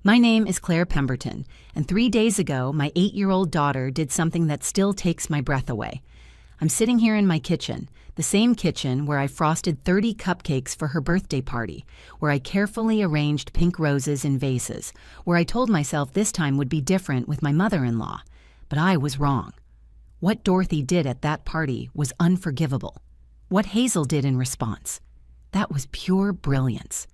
My name is Claire Pemberton, and 3 days ago, my 8-year-old daughter did something that still takes my breath away. I'm sitting here in my kitchen, the same kitchen where I frosted 30 cupcakes for her birthday party, where I carefully arranged pink roses in vases, where I told myself this time would be different with my mother-in-law. But I was wrong. What Dorothy did at that party was unforgivable. What Hazel did in response, that was pure brilliance.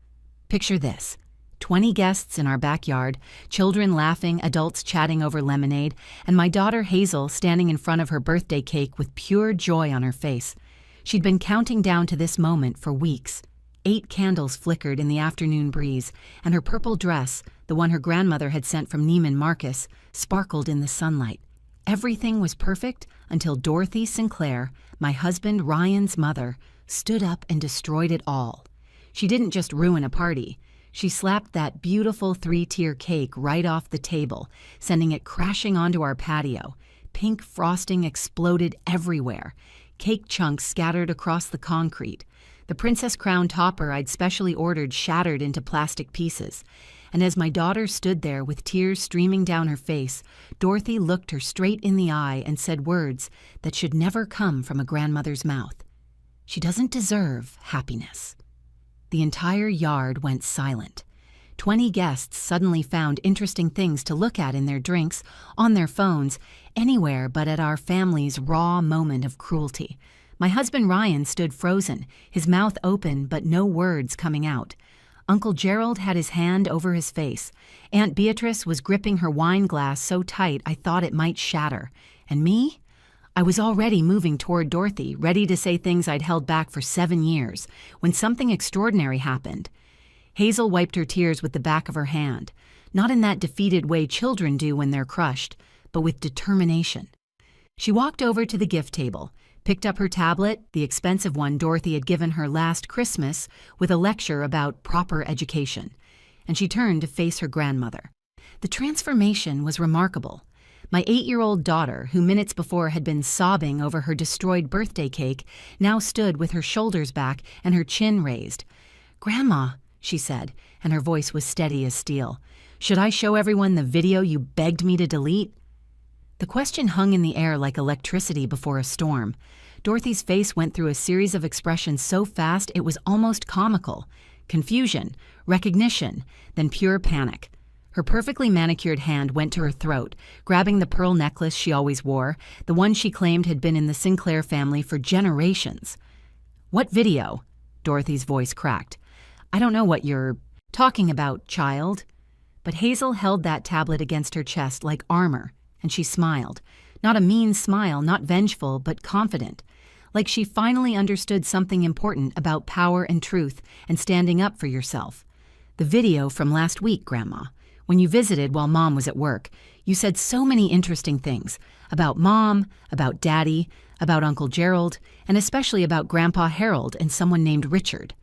Picture this. 20 guests in our backyard, children laughing, adults chatting over lemonade, and my daughter Hazel standing in front of her birthday cake with pure joy on her face. She'd been counting down to this moment for weeks. 8 candles flickered in the afternoon breeze, and her purple dress, the one her grandmother had sent from Neiman Marcus, sparkled in the sunlight. Everything was perfect until Dorothy Sinclair, my husband Ryan's mother, stood up and destroyed it all. She didn't just ruin a party. She slapped that beautiful 3-tier cake right off the table, sending it crashing onto our patio. Pink frosting exploded everywhere. Cake chunks scattered across the concrete. The Princess Crown topper I'd specially ordered shattered into plastic pieces. And as my daughter stood there with tears streaming down her face, Dorothy looked her straight in the eye and said words that should never come from a grandmother's mouth. She doesn't deserve happiness. The entire yard went silent. 20 guests suddenly found interesting things to look at in their drinks, on their phones, anywhere but at our family's raw moment of cruelty. My husband Ryan stood frozen, his mouth open but no words coming out. Uncle Gerald had his hand over his face. Aunt Beatrice was gripping her wine glass so tight I thought it might shatter. And me? I was already moving toward Dorothy, ready to say things I'd held back for 7 years, when something extraordinary happened. Hazel wiped her tears with the back of her hand, not in that defeated way children do when they're crushed, but with determination. She walked over to the gift table, picked up her tablet, the expensive one Dorothy had given her last Christmas, with a lecture about proper education, and she turned to face her grandmother. The transformation was remarkable. My 8-year-old daughter, who minutes before had been sobbing over her destroyed birthday cake, now stood with her shoulders back and her chin raised. "Grandma," she said, and her voice was steady as steel, "should I show everyone the video you begged me to delete?" The question hung in the air like electricity before a storm. Dorothy's face went through a series of expressions so fast it was almost comical. Confusion, recognition, then pure panic. Her perfectly manicured hand went to her throat, grabbing the pearl necklace she always wore, the one she claimed had been in the Sinclair family for generations. "What video?" Dorothy's voice cracked. "I don't know what you're talking about, child." But Hazel held that tablet against her chest like armor, and she smiled. Not a mean smile, not vengeful, but confident. Like she finally understood something important about power and truth and standing up for yourself. "The video from last week, Grandma. When you visited while Mom was at work, you said so many interesting things about Mom, about Daddy, about Uncle Gerald, and especially about Grandpa Harold and someone named Richard."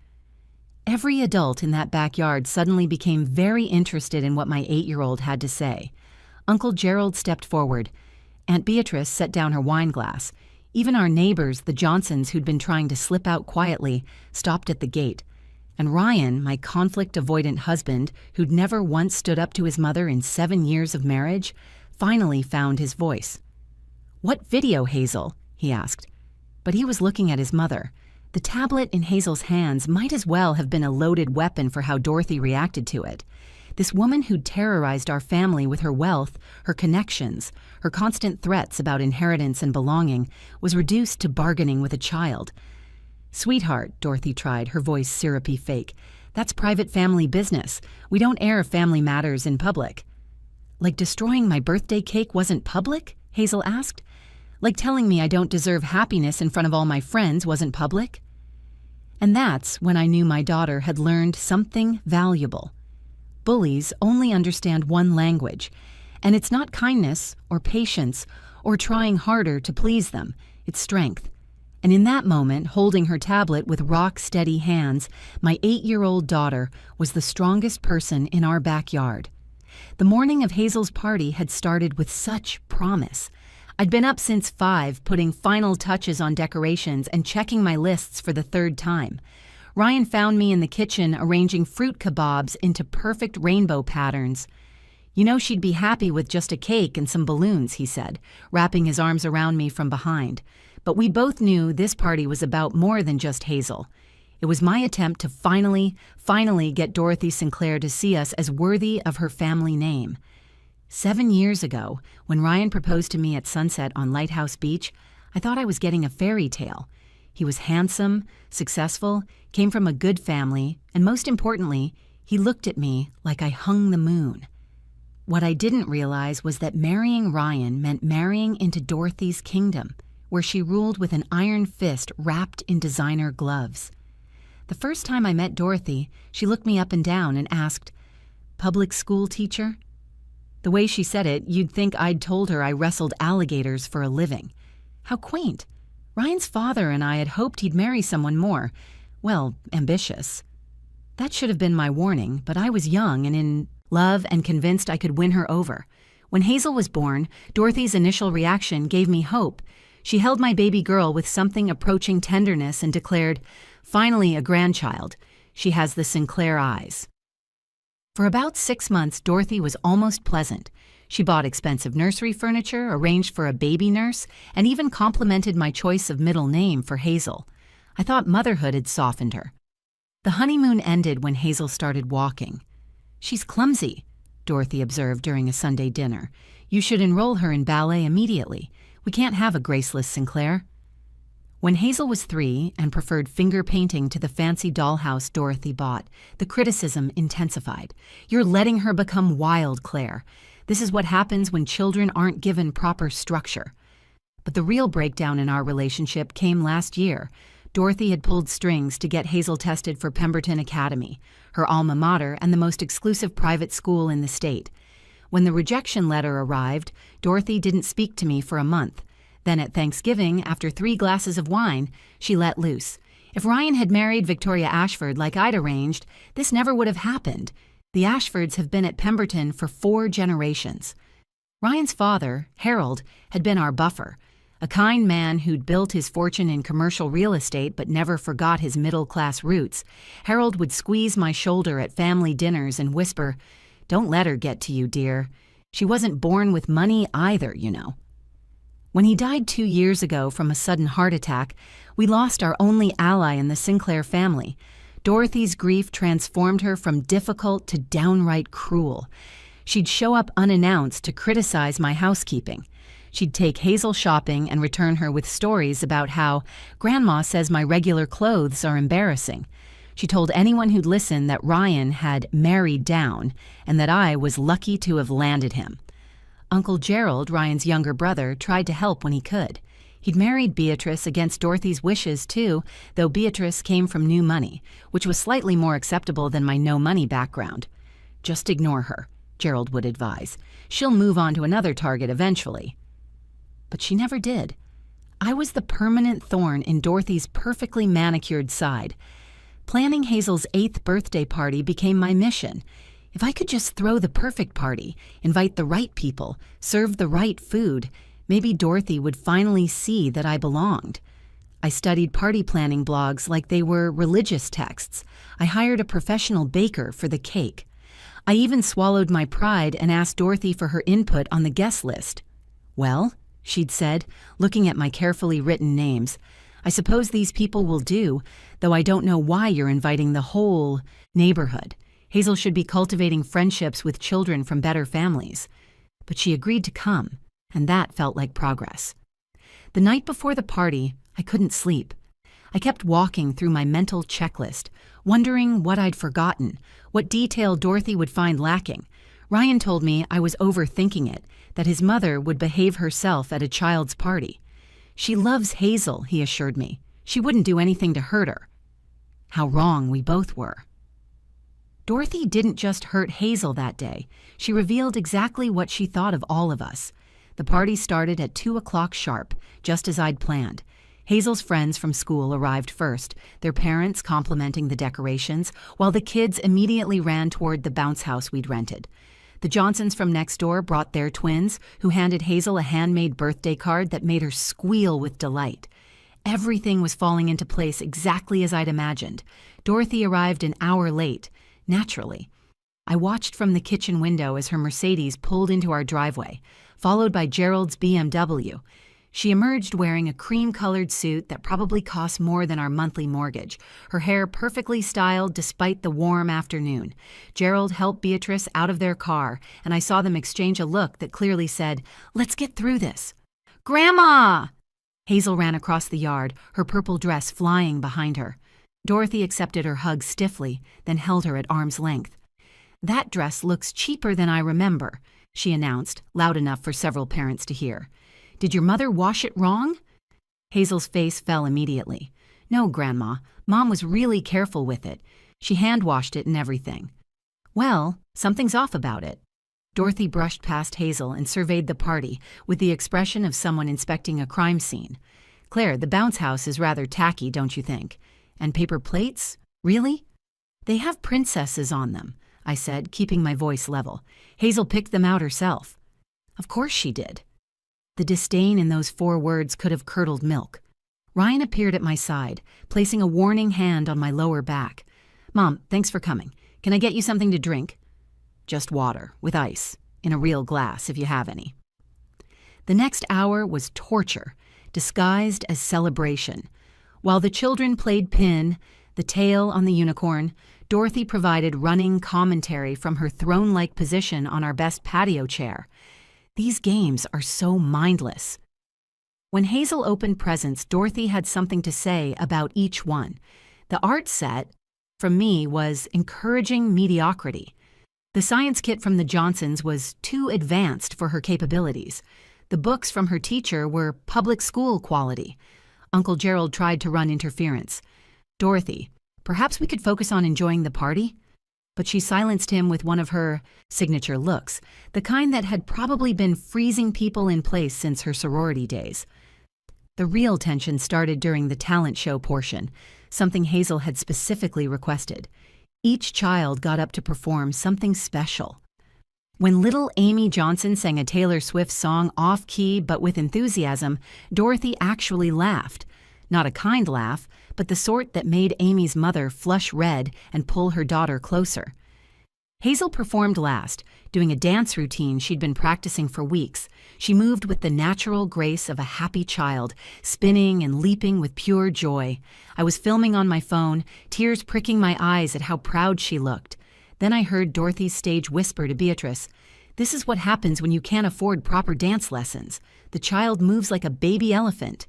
Every adult in that backyard suddenly became very interested in what my 8-year-old had to say. Uncle Gerald stepped forward. Aunt Beatrice set down her wine glass. Even our neighbors, the Johnsons, who'd been trying to slip out quietly, stopped at the gate. And Ryan, my conflict-avoidant husband, who'd never once stood up to his mother in 7 years of marriage, finally found his voice. "What video, Hazel?" he asked. But he was looking at his mother. The tablet in Hazel's hands might as well have been a loaded weapon for how Dorothy reacted to it. This woman who'd terrorized our family with her wealth, her connections, her constant threats about inheritance and belonging, was reduced to bargaining with a child. "Sweetheart," Dorothy tried, her voice syrupy fake, "that's private family business. We don't air family matters in public." "Like destroying my birthday cake wasn't public?" Hazel asked. "Like telling me I don't deserve happiness in front of all my friends wasn't public?" And that's when I knew my daughter had learned something valuable. Bullies only understand one language, and it's not kindness or patience or trying harder to please them, it's strength. And in that moment, holding her tablet with rock-steady hands, my 8-year-old daughter was the strongest person in our backyard. The morning of Hazel's party had started with such promise. I'd been up since 5, putting final touches on decorations and checking my lists for the 3rd time. Ryan found me in the kitchen arranging fruit kebabs into perfect rainbow patterns. "You know she'd be happy with just a cake and some balloons," he said, wrapping his arms around me from behind. But we both knew this party was about more than just Hazel. It was my attempt to finally get Dorothy Sinclair to see us as worthy of her family name. 7 years ago, when Ryan proposed to me at sunset on Lighthouse Beach, I thought I was getting a fairy tale. He was handsome, successful, came from a good family, and most importantly, he looked at me like I hung the moon. What I didn't realize was that marrying Ryan meant marrying into Dorothy's kingdom, where she ruled with an iron fist wrapped in designer gloves. The first time I met Dorothy, she looked me up and down and asked, "Public school teacher?" The way she said it, you'd think I'd told her I wrestled alligators for a living. How quaint. Ryan's father and I had hoped he'd marry someone more, well, ambitious. That should have been my warning, but I was young and in love and convinced I could win her over. When Hazel was born, Dorothy's initial reaction gave me hope. She held my baby girl with something approaching tenderness and declared, "Finally a grandchild. She has the Sinclair eyes." For about 6 months, Dorothy was almost pleasant. She bought expensive nursery furniture, arranged for a baby nurse, and even complimented my choice of middle name for Hazel. I thought motherhood had softened her. The honeymoon ended when Hazel started walking. "She's clumsy," Dorothy observed during a Sunday dinner. "You should enroll her in ballet immediately. We can't have a graceless Sinclair." When Hazel was 3 and preferred finger painting to the fancy dollhouse Dorothy bought, the criticism intensified. "You're letting her become wild, Claire. This is what happens when children aren't given proper structure." But the real breakdown in our relationship came last year. Dorothy had pulled strings to get Hazel tested for Pemberton Academy, her alma mater and the most exclusive private school in the state. When the rejection letter arrived, Dorothy didn't speak to me for a month. Then at Thanksgiving, after 3 glasses of wine, she let loose. If Ryan had married Victoria Ashford like I'd arranged, this never would have happened. The Ashfords have been at Pemberton for 4 generations. Ryan's father, Harold, had been our buffer. A kind man who'd built his fortune in commercial real estate but never forgot his middle-class roots. Harold would squeeze my shoulder at family dinners and whisper, "Don't let her get to you, dear. She wasn't born with money either, you know." When he died 2 years ago from a sudden heart attack, we lost our only ally in the Sinclair family. Dorothy's grief transformed her from difficult to downright cruel. She'd show up unannounced to criticize my housekeeping. She'd take Hazel shopping and return her with stories about how Grandma says my regular clothes are embarrassing. She told anyone who'd listen that Ryan had married down and that I was lucky to have landed him. Uncle Gerald, Ryan's younger brother, tried to help when he could. He'd married Beatrice against Dorothy's wishes, too, though Beatrice came from new money, which was slightly more acceptable than my no-money background. "Just ignore her," Gerald would advise. "She'll move on to another target eventually." But she never did. I was the permanent thorn in Dorothy's perfectly manicured side. Planning Hazel's 8th birthday party became my mission. If I could just throw the perfect party, invite the right people, serve the right food, maybe Dorothy would finally see that I belonged. I studied party planning blogs like they were religious texts. I hired a professional baker for the cake. I even swallowed my pride and asked Dorothy for her input on the guest list. "Well," she'd said, looking at my carefully written names, "I suppose these people will do, though I don't know why you're inviting the whole neighborhood. Hazel should be cultivating friendships with children from better families." But she agreed to come, and that felt like progress. The night before the party, I couldn't sleep. I kept walking through my mental checklist, wondering what I'd forgotten, what detail Dorothy would find lacking. Ryan told me I was overthinking it, that his mother would behave herself at a child's party. "She loves Hazel," he assured me. "She wouldn't do anything to hurt her." How wrong we both were. Dorothy didn't just hurt Hazel that day. She revealed exactly what she thought of all of us. The party started at 2 o'clock sharp, just as I'd planned. Hazel's friends from school arrived first, their parents complimenting the decorations, while the kids immediately ran toward the bounce house we'd rented. The Johnsons from next door brought their twins, who handed Hazel a handmade birthday card that made her squeal with delight. Everything was falling into place exactly as I'd imagined. Dorothy arrived an hour late, naturally. I watched from the kitchen window as her Mercedes pulled into our driveway, followed by Gerald's BMW. She emerged wearing a cream-colored suit that probably cost more than our monthly mortgage, her hair perfectly styled despite the warm afternoon. Gerald helped Beatrice out of their car, and I saw them exchange a look that clearly said, "Let's get through this." "Grandma!" Hazel ran across the yard, her purple dress flying behind her. Dorothy accepted her hug stiffly, then held her at arm's length. "That dress looks cheaper than I remember," she announced, loud enough for several parents to hear. "Did your mother wash it wrong?" Hazel's face fell immediately. "No, Grandma. Mom was really careful with it. She hand-washed it and everything." "Well, something's off about it." Dorothy brushed past Hazel and surveyed the party with the expression of someone inspecting a crime scene. "Claire, the bounce house is rather tacky, don't you think? And paper plates? Really?" "They have princesses on them," I said, keeping my voice level. "Hazel picked them out herself." "Of course she did." The disdain in those 4 words could have curdled milk. Ryan appeared at my side, placing a warning hand on my lower back. "Mom, thanks for coming. Can I get you something to drink?" "Just water, with ice, in a real glass if you have any." The next hour was torture, disguised as celebration. While the children played pin, the tail on the unicorn, Dorothy provided running commentary from her throne-like position on our best patio chair. These games are so mindless. When Hazel opened presents, Dorothy had something to say about each one. The art set, from me, was encouraging mediocrity. The science kit from the Johnsons was too advanced for her capabilities. The books from her teacher were public school quality. Uncle Gerald tried to run interference. "Dorothy, perhaps we could focus on enjoying the party?" But she silenced him with one of her signature looks, the kind that had probably been freezing people in place since her sorority days. The real tension started during the talent show portion, something Hazel had specifically requested. Each child got up to perform something special. When little Amy Johnson sang a Taylor Swift song off-key but with enthusiasm, Dorothy actually laughed. Not a kind laugh, but the sort that made Amy's mother flush red and pull her daughter closer. Hazel performed last, doing a dance routine she'd been practicing for weeks. She moved with the natural grace of a happy child, spinning and leaping with pure joy. I was filming on my phone, tears pricking my eyes at how proud she looked. Then I heard Dorothy's stage whisper to Beatrice, "This is what happens when you can't afford proper dance lessons. The child moves like a baby elephant."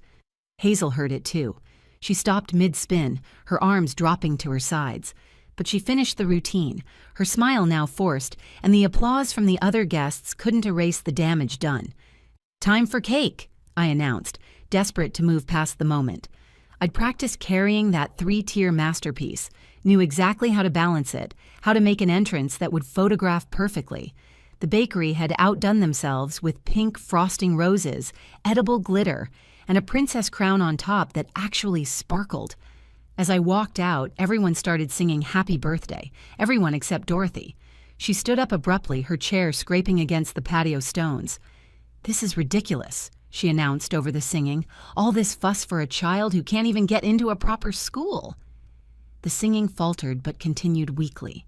Hazel heard it too. She stopped mid-spin, her arms dropping to her sides. But she finished the routine, her smile now forced, and the applause from the other guests couldn't erase the damage done. "Time for cake," I announced, desperate to move past the moment. I'd practiced carrying that 3-tier masterpiece, knew exactly how to balance it, how to make an entrance that would photograph perfectly. The bakery had outdone themselves with pink frosting roses, edible glitter, and a princess crown on top that actually sparkled. As I walked out, everyone started singing Happy Birthday, everyone except Dorothy. She stood up abruptly, her chair scraping against the patio stones. "This is ridiculous," she announced over the singing. "All this fuss for a child who can't even get into a proper school." The singing faltered but continued weakly.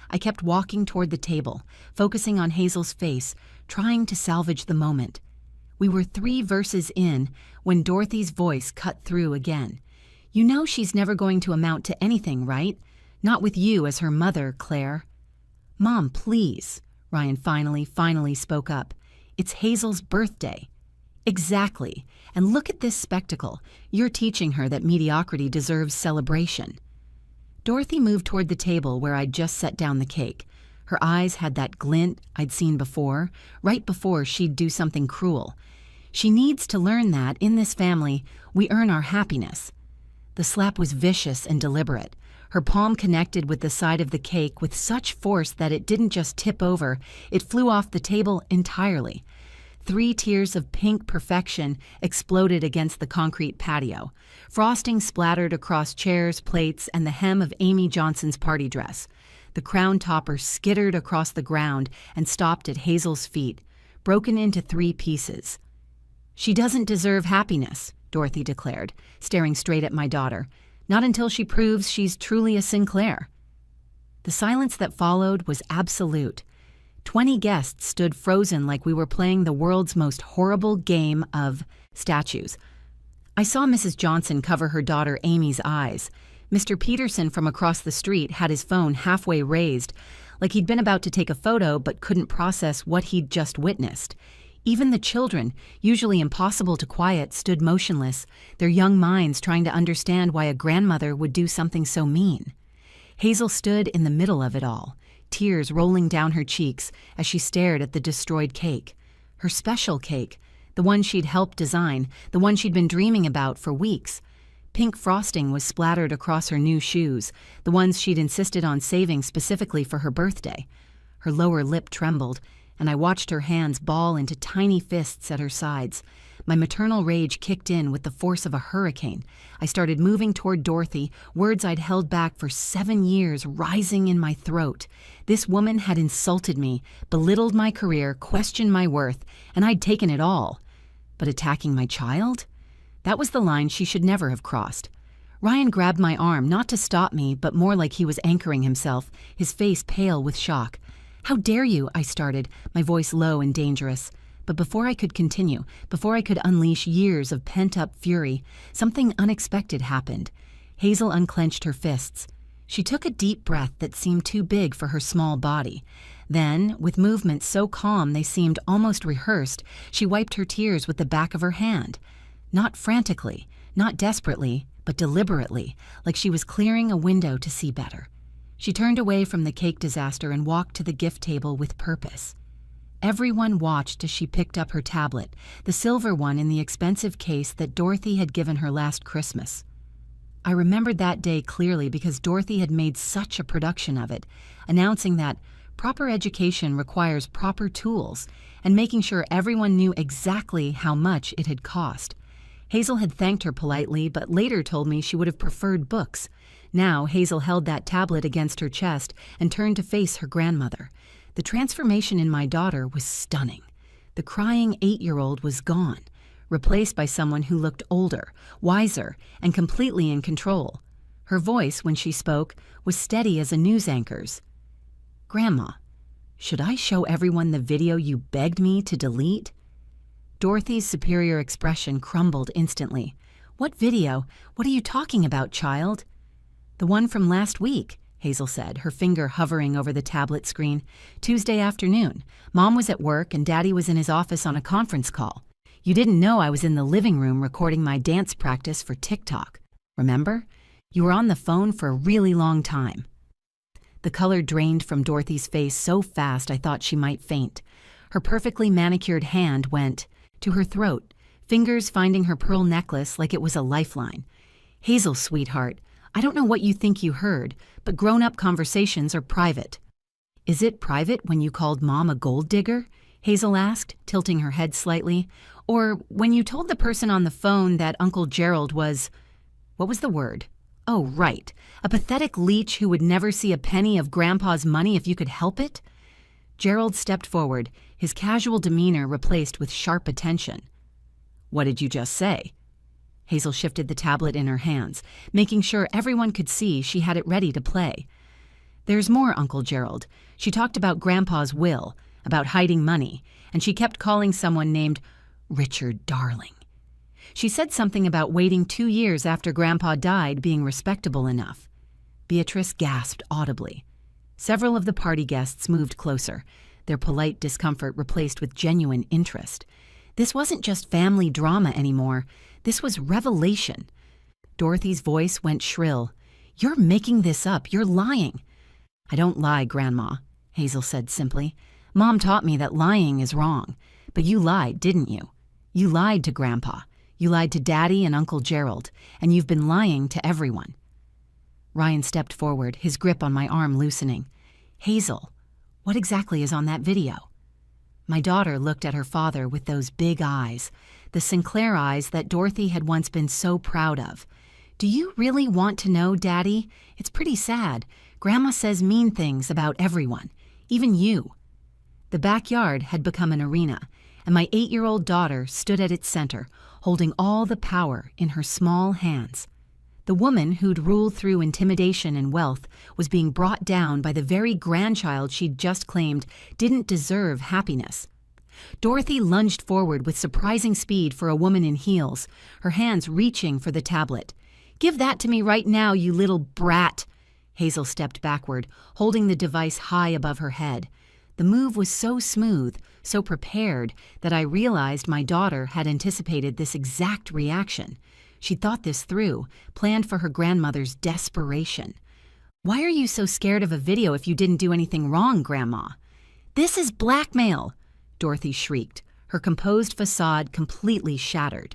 I kept walking toward the table, focusing on Hazel's face, trying to salvage the moment. We were 3 verses in when Dorothy's voice cut through again. "You know she's never going to amount to anything, right? Not with you as her mother, Claire." "Mom, please," Ryan finally spoke up. "It's Hazel's birthday." "Exactly. And look at this spectacle. You're teaching her that mediocrity deserves celebration." Dorothy moved toward the table where I'd just set down the cake. Her eyes had that glint I'd seen before, right before she'd do something cruel. She needs to learn that, in this family, we earn our happiness. The slap was vicious and deliberate. Her palm connected with the side of the cake with such force that it didn't just tip over, it flew off the table entirely. 3 tiers of pink perfection exploded against the concrete patio. Frosting splattered across chairs, plates, and the hem of Amy Johnson's party dress. The crown topper skittered across the ground and stopped at Hazel's feet, broken into 3 pieces. "She doesn't deserve happiness," Dorothy declared, staring straight at my daughter. Not until she proves she's truly a Sinclair. The silence that followed was absolute. 20 guests stood frozen like we were playing the world's most horrible game of statues. I saw Mrs. Johnson cover her daughter Amy's eyes. Mr. Peterson from across the street had his phone halfway raised, like he'd been about to take a photo but couldn't process what he'd just witnessed. Even the children, usually impossible to quiet, stood motionless, their young minds trying to understand why a grandmother would do something so mean. Hazel stood in the middle of it all, tears rolling down her cheeks as she stared at the destroyed cake. Her special cake, the one she'd helped design, the one she'd been dreaming about for weeks. Pink frosting was splattered across her new shoes, the ones she'd insisted on saving specifically for her birthday. Her lower lip trembled, and I watched her hands ball into tiny fists at her sides. My maternal rage kicked in with the force of a hurricane. I started moving toward Dorothy, words I'd held back for 7 years rising in my throat. This woman had insulted me, belittled my career, questioned my worth, and I'd taken it all. But attacking my child? That was the line she should never have crossed. Ryan grabbed my arm, not to stop me, but more like he was anchoring himself, his face pale with shock. "How dare you?" I started, my voice low and dangerous. But before I could continue, before I could unleash years of pent-up fury, something unexpected happened. Hazel unclenched her fists. She took a deep breath that seemed too big for her small body. Then, with movements so calm they seemed almost rehearsed, she wiped her tears with the back of her hand. Not frantically, not desperately, but deliberately, like she was clearing a window to see better. She turned away from the cake disaster and walked to the gift table with purpose. Everyone watched as she picked up her tablet, the silver one in the expensive case that Dorothy had given her last Christmas. I remembered that day clearly because Dorothy had made such a production of it, announcing that proper education requires proper tools, and making sure everyone knew exactly how much it had cost. Hazel had thanked her politely, but later told me she would have preferred books. Now Hazel held that tablet against her chest and turned to face her grandmother. The transformation in my daughter was stunning. The crying 8-year-old was gone, replaced by someone who looked older, wiser, and completely in control. Her voice, when she spoke, was steady as a news anchor's. "Grandma, should I show everyone the video you begged me to delete?" Dorothy's superior expression crumbled instantly. "What video? What are you talking about, child?" "The one from last week," Hazel said, her finger hovering over the tablet screen. "Tuesday afternoon. Mom was at work and Daddy was in his office on a conference call. You didn't know I was in the living room recording my dance practice for TikTok. Remember? You were on the phone for a really long time." The color drained from Dorothy's face so fast I thought she might faint. Her perfectly manicured hand went to her throat, fingers finding her pearl necklace like it was a lifeline. "Hazel, sweetheart, I don't know what you think you heard, but grown-up conversations are private." "Is it private when you called Mom a gold digger?" Hazel asked, tilting her head slightly. "Or when you told the person on the phone that Uncle Gerald was— what was the word? Oh, right, a pathetic leech who would never see a penny of Grandpa's money if you could help it?" Gerald stepped forward, his casual demeanor replaced with sharp attention. "What did you just say?" Hazel shifted the tablet in her hands, making sure everyone could see she had it ready to play. "There's more, Uncle Gerald. She talked about Grandpa's will, about hiding money, and she kept calling someone named Richard Darling. She said something about waiting 2 years after Grandpa died being respectable enough." Beatrice gasped audibly. Several of the party guests moved closer, their polite discomfort replaced with genuine interest. This wasn't just family drama anymore. This was revelation. Dorothy's voice went shrill. "You're making this up. You're lying." "I don't lie, Grandma," Hazel said simply. "Mom taught me that lying is wrong. But you lied, didn't you? You lied to Grandpa. You lied to Daddy and Uncle Gerald. And you've been lying to everyone." Ryan stepped forward, his grip on my arm loosening. "Hazel, what exactly is on that video?" My daughter looked at her father with those big eyes, the Sinclair eyes that Dorothy had once been so proud of. "Do you really want to know, Daddy? It's pretty sad. Grandma says mean things about everyone, even you." The backyard had become an arena, and my 8-year-old daughter stood at its center, holding all the power in her small hands. The woman who'd ruled through intimidation and wealth was being brought down by the very grandchild she'd just claimed didn't deserve happiness. Dorothy lunged forward with surprising speed for a woman in heels, her hands reaching for the tablet. "Give that to me right now, you little brat!" Hazel stepped backward, holding the device high above her head. The move was so smooth, so prepared, that I realized my daughter had anticipated this exact reaction. She'd thought this through, planned for her grandmother's desperation. "Why are you so scared of a video if you didn't do anything wrong, Grandma?" "This is blackmail!" Dorothy shrieked, her composed facade completely shattered.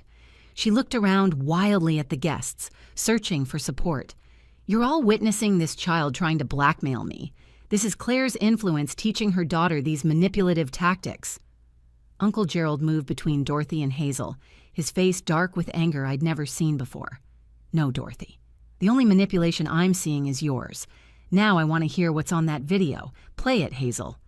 She looked around wildly at the guests, searching for support. "You're all witnessing this child trying to blackmail me. This is Claire's influence teaching her daughter these manipulative tactics." Uncle Gerald moved between Dorothy and Hazel, his face dark with anger I'd never seen before. "No, Dorothy. The only manipulation I'm seeing is yours. Now I want to hear what's on that video. Play it, Hazel."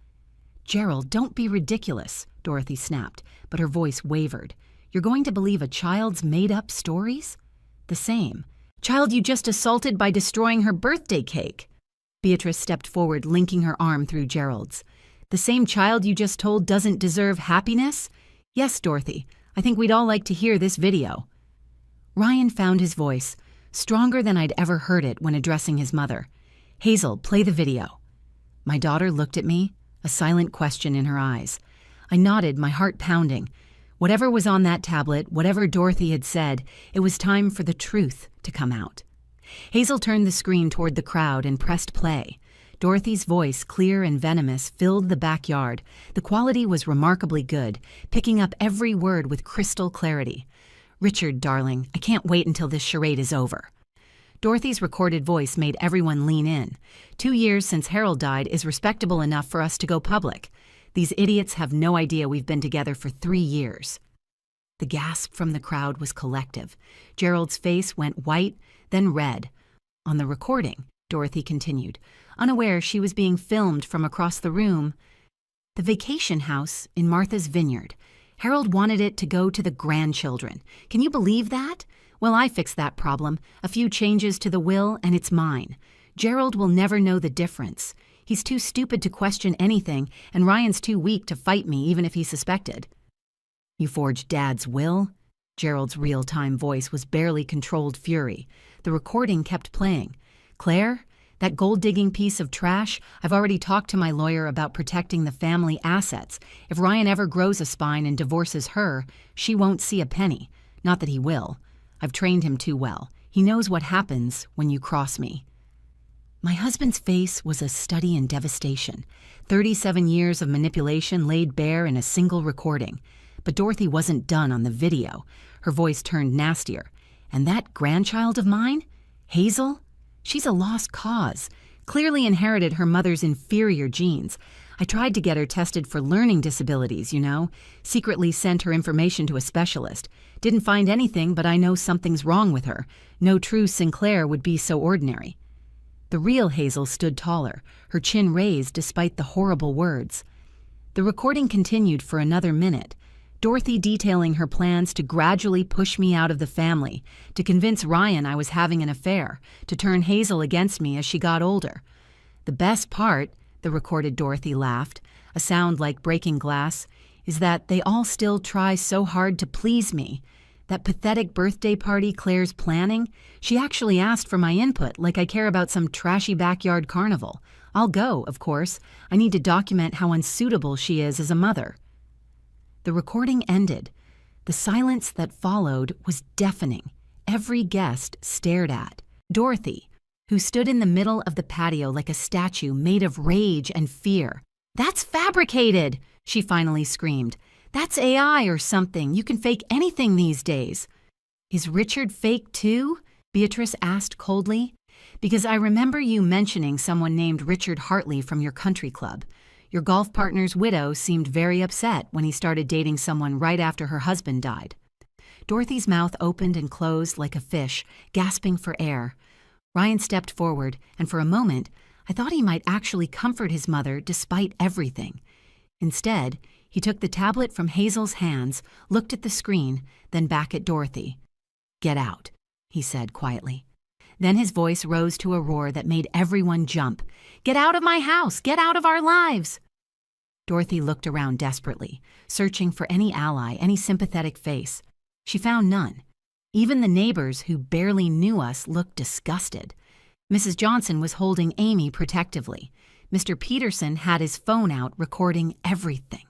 "Gerald, don't be ridiculous," Dorothy snapped, but her voice wavered. "You're going to believe a child's made-up stories?" "The same. Child you just assaulted by destroying her birthday cake." Beatrice stepped forward, linking her arm through Gerald's. "The same child you just told doesn't deserve happiness?" "Yes, Dorothy. I think we'd all like to hear this video." Ryan found his voice, stronger than I'd ever heard it when addressing his mother. "Hazel, play the video." My daughter looked at me, a silent question in her eyes. I nodded, my heart pounding. Whatever was on that tablet, whatever Dorothy had said, it was time for the truth to come out. Hazel turned the screen toward the crowd and pressed play. Dorothy's voice, clear and venomous, filled the backyard. The quality was remarkably good, picking up every word with crystal clarity. "Richard, darling, I can't wait until this charade is over." Dorothy's recorded voice made everyone lean in. 2 years since Harold died is respectable enough for us to go public. These idiots have no idea we've been together for 3 years. The gasp from the crowd was collective. Gerald's face went white, then red. On the recording, Dorothy continued, unaware she was being filmed from across the room. "The vacation house in Martha's Vineyard. Harold wanted it to go to the grandchildren. Can you believe that? Well, I fixed that problem. A few changes to the will, and it's mine. Gerald will never know the difference. He's too stupid to question anything, and Ryan's too weak to fight me even if he suspected." "You forged Dad's will?" Gerald's real-time voice was barely controlled fury. The recording kept playing. "Claire, that gold-digging piece of trash, I've already talked to my lawyer about protecting the family assets. If Ryan ever grows a spine and divorces her, she won't see a penny. Not that he will. I've trained him too well. He knows what happens when you cross me." My husband's face was a study in devastation. 37 years of manipulation laid bare in a single recording. But Dorothy wasn't done on the video. Her voice turned nastier. "And that grandchild of mine? Hazel? She's a lost cause. Clearly inherited her mother's inferior genes. I tried to get her tested for learning disabilities, you know. Secretly sent her information to a specialist. Didn't find anything, but I know something's wrong with her. No true Sinclair would be so ordinary." The real Hazel stood taller, her chin raised despite the horrible words. The recording continued for another minute, Dorothy detailing her plans to gradually push me out of the family, to convince Ryan I was having an affair, to turn Hazel against me as she got older. "The best part," the recorded Dorothy laughed, a sound like breaking glass, "is that they all still try so hard to please me. That pathetic birthday party Claire's planning, she actually asked for my input like I care about some trashy backyard carnival. I'll go, of course. I need to document how unsuitable she is as a mother." The recording ended. The silence that followed was deafening. Every guest stared at Dorothy, who stood in the middle of the patio like a statue made of rage and fear. "That's fabricated!" she finally screamed. "That's AI or something. You can fake anything these days." "Is Richard fake too?" Beatrice asked coldly. "Because I remember you mentioning someone named Richard Hartley from your country club. Your golf partner's widow seemed very upset when he started dating someone right after her husband died." Dorothy's mouth opened and closed like a fish, gasping for air. Ryan stepped forward, and for a moment, I thought he might actually comfort his mother despite everything. Instead, he took the tablet from Hazel's hands, looked at the screen, then back at Dorothy. "Get out," he said quietly. Then his voice rose to a roar that made everyone jump. "Get out of my house! Get out of our lives!" Dorothy looked around desperately, searching for any ally, any sympathetic face. She found none. Even the neighbors, who barely knew us, looked disgusted. Mrs. Johnson was holding Amy protectively. Mr. Peterson had his phone out, recording everything.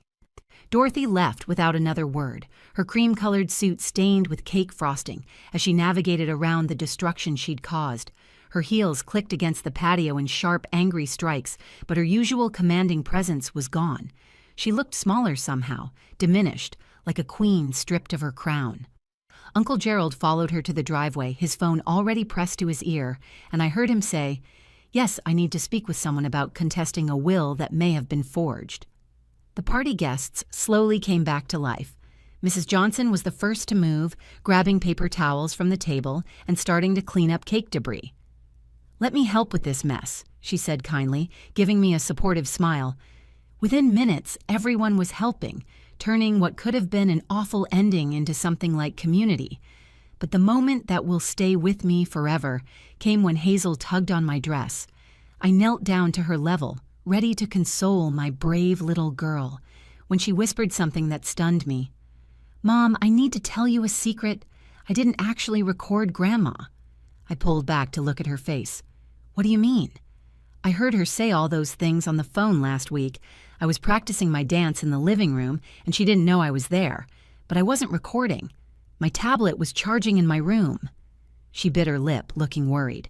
Dorothy left without another word, her cream-colored suit stained with cake frosting as she navigated around the destruction she'd caused. Her heels clicked against the patio in sharp, angry strikes, but her usual commanding presence was gone. She looked smaller somehow, diminished, like a queen stripped of her crown. Uncle Gerald followed her to the driveway, his phone already pressed to his ear, and I heard him say, "Yes, I need to speak with someone about contesting a will that may have been forged." The party guests slowly came back to life. Mrs. Johnson was the first to move, grabbing paper towels from the table and starting to clean up cake debris. "Let me help with this mess," she said kindly, giving me a supportive smile. Within minutes, everyone was helping, turning what could have been an awful ending into something like community. But the moment that will stay with me forever came when Hazel tugged on my dress. I knelt down to her level, ready to console my brave little girl, when she whispered something that stunned me. "Mom, I need to tell you a secret. I didn't actually record Grandma." I pulled back to look at her face. "What do you mean?" "I heard her say all those things on the phone last week. I was practicing my dance in the living room, and she didn't know I was there. But I wasn't recording. My tablet was charging in my room." She bit her lip, looking worried.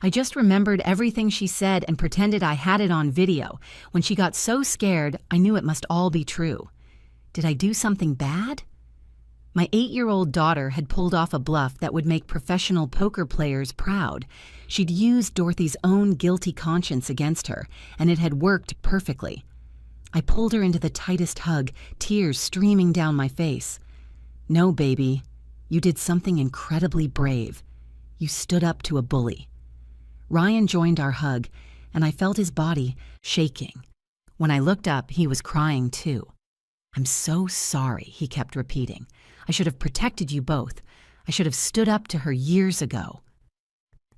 I just remembered everything she said and pretended I had it on video. When she got so scared, I knew it must all be true. Did I do something bad? My 8-year-old daughter had pulled off a bluff that would make professional poker players proud. She'd used Dorothy's own guilty conscience against her, and it had worked perfectly. I pulled her into the tightest hug, tears streaming down my face. "No, baby, you did something incredibly brave. You stood up to a bully." Ryan joined our hug, and I felt his body shaking. When I looked up, he was crying too. "I'm so sorry," he kept repeating. "I should have protected you both. I should have stood up to her years ago."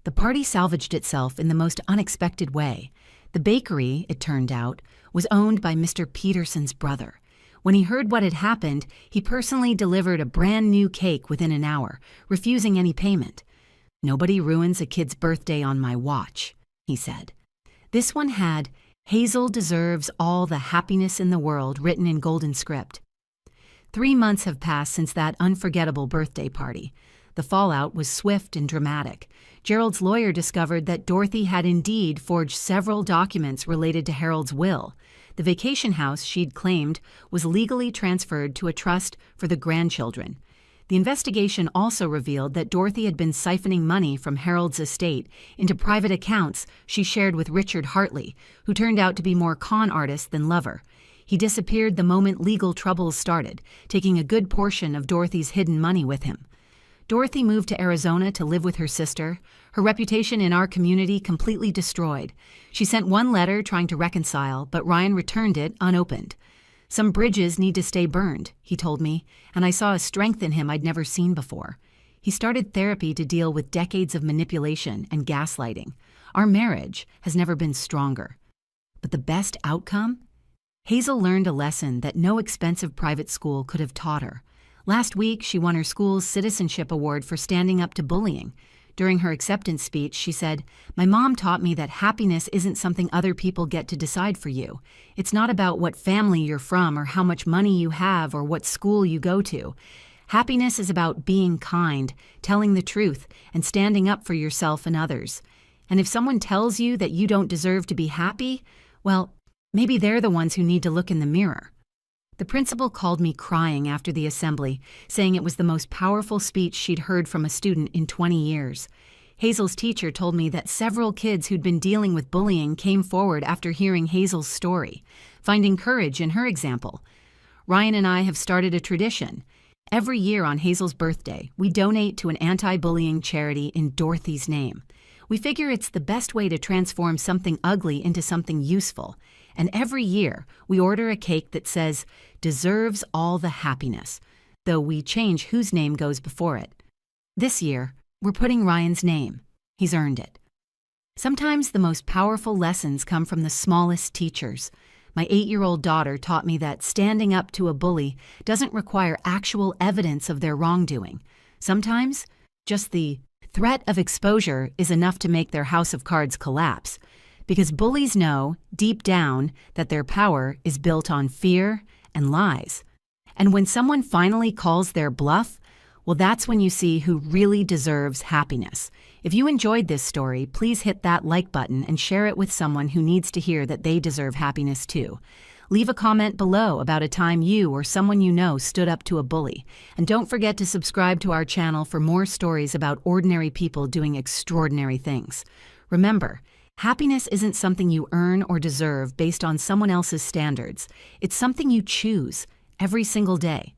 The party salvaged itself in the most unexpected way. The bakery, it turned out, was owned by Mr. Peterson's brother. When he heard what had happened, he personally delivered a brand new cake within an hour, refusing any payment. "Nobody ruins a kid's birthday on my watch," he said. This one had, "Hazel deserves all the happiness in the world," written in golden script. 3 months have passed since that unforgettable birthday party. The fallout was swift and dramatic. Gerald's lawyer discovered that Dorothy had indeed forged several documents related to Harold's will. The vacation house she'd claimed was legally transferred to a trust for the grandchildren. The investigation also revealed that Dorothy had been siphoning money from Harold's estate into private accounts she shared with Richard Hartley, who turned out to be more con artist than lover. He disappeared the moment legal troubles started, taking a good portion of Dorothy's hidden money with him. Dorothy moved to Arizona to live with her sister, her reputation in our community completely destroyed. She sent one letter trying to reconcile, but Ryan returned it unopened. "Some bridges need to stay burned," he told me, and I saw a strength in him I'd never seen before. He started therapy to deal with decades of manipulation and gaslighting. Our marriage has never been stronger. But the best outcome? Hazel learned a lesson that no expensive private school could have taught her. Last week, she won her school's citizenship award for standing up to bullying. During her acceptance speech, she said, "My mom taught me that happiness isn't something other people get to decide for you. It's not about what family you're from or how much money you have or what school you go to. Happiness is about being kind, telling the truth, and standing up for yourself and others. And if someone tells you that you don't deserve to be happy, well, maybe they're the ones who need to look in the mirror." The principal called me crying after the assembly, saying it was the most powerful speech she'd heard from a student in 20 years. Hazel's teacher told me that several kids who'd been dealing with bullying came forward after hearing Hazel's story, finding courage in her example. Ryan and I have started a tradition. Every year on Hazel's birthday, we donate to an anti-bullying charity in Dorothy's name. We figure it's the best way to transform something ugly into something useful. And every year, we order a cake that says, "Deserves all the happiness," though we change whose name goes before it. This year, we're putting Ryan's name. He's earned it. Sometimes the most powerful lessons come from the smallest teachers. My 8-year-old daughter taught me that standing up to a bully doesn't require actual evidence of their wrongdoing. Sometimes, just the threat of exposure is enough to make their house of cards collapse, because bullies know, deep down, that their power is built on fear and lies. And when someone finally calls their bluff, well, that's when you see who really deserves happiness. If you enjoyed this story, please hit that like button and share it with someone who needs to hear that they deserve happiness too. Leave a comment below about a time you or someone you know stood up to a bully. And don't forget to subscribe to our channel for more stories about ordinary people doing extraordinary things. Remember, happiness isn't something you earn or deserve based on someone else's standards. It's something you choose every single day.